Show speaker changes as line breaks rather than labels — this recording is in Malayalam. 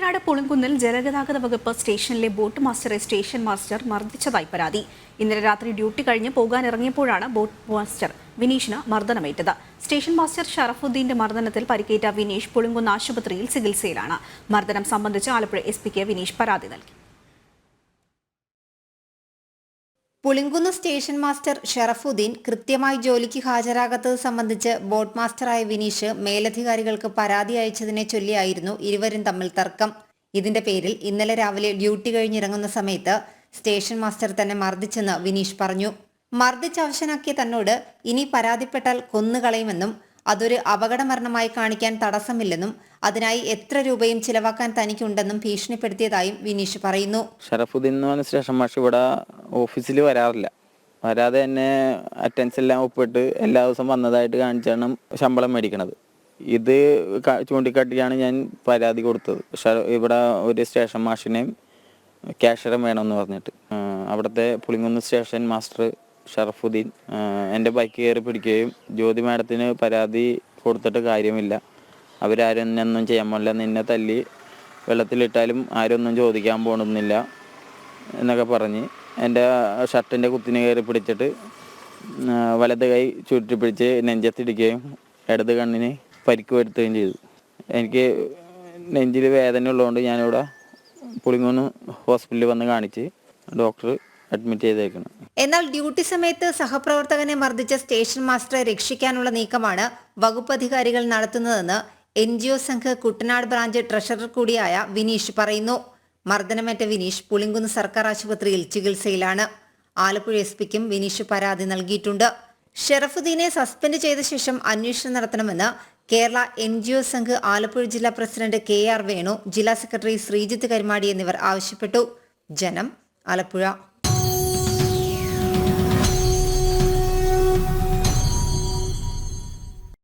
കുട്ടനാട് പുളിങ്കുന്നിൽ ജലഗതാഗത വകുപ്പ് സ്റ്റേഷനിലെ ബോട്ട് മാസ്റ്ററെ സ്റ്റേഷൻ മാസ്റ്റർ മർദ്ദിച്ചതായി പരാതി. ഇന്നലെ രാത്രി ഡ്യൂട്ടി കഴിഞ്ഞ് പോകാനിറങ്ങിയപ്പോഴാണ് ബോട്ട് മാസ്റ്റർ വിനീഷിന് മർദ്ദനമേറ്റത്. സ്റ്റേഷൻ മാസ്റ്റർ ഷറഫുദ്ദീന്റെ മർദ്ദനത്തിൽ പരിക്കേറ്റ വിനീഷ് പുളിങ്കുന്ന് ആശുപത്രിയിൽ ചികിത്സയിലാണ്. മർദ്ദനം സംബന്ധിച്ച് ആലപ്പുഴ എസ്.പിക്ക് വിനീഷ് പരാതി നൽകി.
പുളിങ്കുന്ന് സ്റ്റേഷൻ മാസ്റ്റർ ഷറഫുദ്ദീൻ കൃത്യമായി ജോലിക്ക് ഹാജരാകാത്തത് സംബന്ധിച്ച് ബോട്ട് മാസ്റ്ററായ വിനീഷ് മേലധികാരികൾക്ക് പരാതി അയച്ചതിനെ ചൊല്ലിയായിരുന്നു ഇരുവരും തമ്മിൽ തർക്കം. ഇതിന്റെ പേരിൽ ഇന്നലെ രാവിലെ ഡ്യൂട്ടി കഴിഞ്ഞിറങ്ങുന്ന സമയത്ത് സ്റ്റേഷൻ മാസ്റ്റർ തന്നെ മർദ്ദിച്ചെന്ന് വിനീഷ് പറഞ്ഞു. മർദ്ദിച്ചവശനാക്കിയ തന്നോട് ഇനി പരാതിപ്പെട്ടാൽ കൊന്നുകളയുമെന്നും അതൊരു അപകടമരണമായി കാണിക്കാൻ തടസ്സമില്ലെന്നും അതിനായി എത്ര രൂപയും ചിലവാക്കാൻ തനിക്കുണ്ടെന്നും ഭീഷണിപ്പെടുത്തിയതായും വിനീഷ് പറയുന്നു.
ഷറഫുദ്ദീൻ എന്ന് പറഞ്ഞ സ്റ്റേഷൻ മാസ്റ്റർ ഇവിടെ ഓഫീസിൽ വരാതെ തന്നെ അറ്റൻഡൻസ് എല്ലാം ഒപ്പിട്ട് എല്ലാ ദിവസവും വന്നതായിട്ട് കാണിച്ചാണ് ശമ്പളം മേടിക്കണത്. ഇത് ചൂണ്ടിക്കാട്ടിയാണ് ഞാൻ പരാതി കൊടുത്തത്. ഇവിടെ ഒരു സ്റ്റേഷൻ മാഷിനെയും ക്യാഷ്യറും വേണമെന്ന് പറഞ്ഞിട്ട് അവിടുത്തെ പുളിങ്കുന്ന് സ്റ്റേഷൻ മാസ്റ്റർ ഷറഫുദ്ദീൻ എൻ്റെ ബൈക്ക് കയറി പിടിക്കുകയും ജ്യോതി മാഡത്തിന് പരാതി കൊടുത്തിട്ട് കാര്യമില്ല, അവരാരും ഒന്നും ചെയ്യാൻ പാടില്ല, നിന്നെ തല്ലി വെള്ളത്തിലിട്ടാലും ആരൊന്നും ചോദിക്കാൻ പോകുന്നില്ല എന്നൊക്കെ പറഞ്ഞ് എൻ്റെ ഷർട്ടിൻ്റെ കുത്തിന് കയറി പിടിച്ചിട്ട് വലത് കൈ ചുറ്റി പിടിച്ച് നെഞ്ചത്തിടിക്കുകയും ഇടത് കണ്ണിന് പരിക്ക് വരുത്തുകയും ചെയ്തു. എനിക്ക് നെഞ്ചിൽ വേദന ഉള്ളതുകൊണ്ട് ഞാനിവിടെ പുളിങ്കുന്ന് ഹോസ്പിറ്റലിൽ വന്ന് കാണിച്ച് ഡോക്ടർ അഡ്മിറ്റ് ചെയ്തേക്കണം.
എന്നാൽ ഡ്യൂട്ടി സമയത്ത് സഹപ്രവർത്തകനെ മർദ്ദിച്ച സ്റ്റേഷൻ മാസ്റ്ററെ രക്ഷിക്കാനുള്ള നീക്കമാണ് വകുപ്പ് അധികാരികൾ നടത്തുന്നതെന്ന് NGO Sangh Kuttanad branch treasurer കൂടിയായ വിനീഷ് പറയുന്നു. മർദ്ദനമേറ്റ വിനീഷ് പുളിങ്കുന്ന് സർക്കാർ ആശുപത്രിയിൽ ചികിത്സയിലാണ്. ആലപ്പുഴ എസ്.പിക്കും വിനീഷ് പരാതി നൽകിയിട്ടുണ്ട്. ഷറഫുദ്ദീനെ സസ്പെൻഡ് ചെയ്ത ശേഷം അന്വേഷണം നടത്തണമെന്ന് കേരള NGO സംഘ് ആലപ്പുഴ ജില്ലാ പ്രസിഡന്റ് KR വേണു, ജില്ലാ സെക്രട്ടറി ശ്രീജിത്ത് കരുമാടി എന്നിവർ ആവശ്യപ്പെട്ടു. ജനം, ആലപ്പുഴ.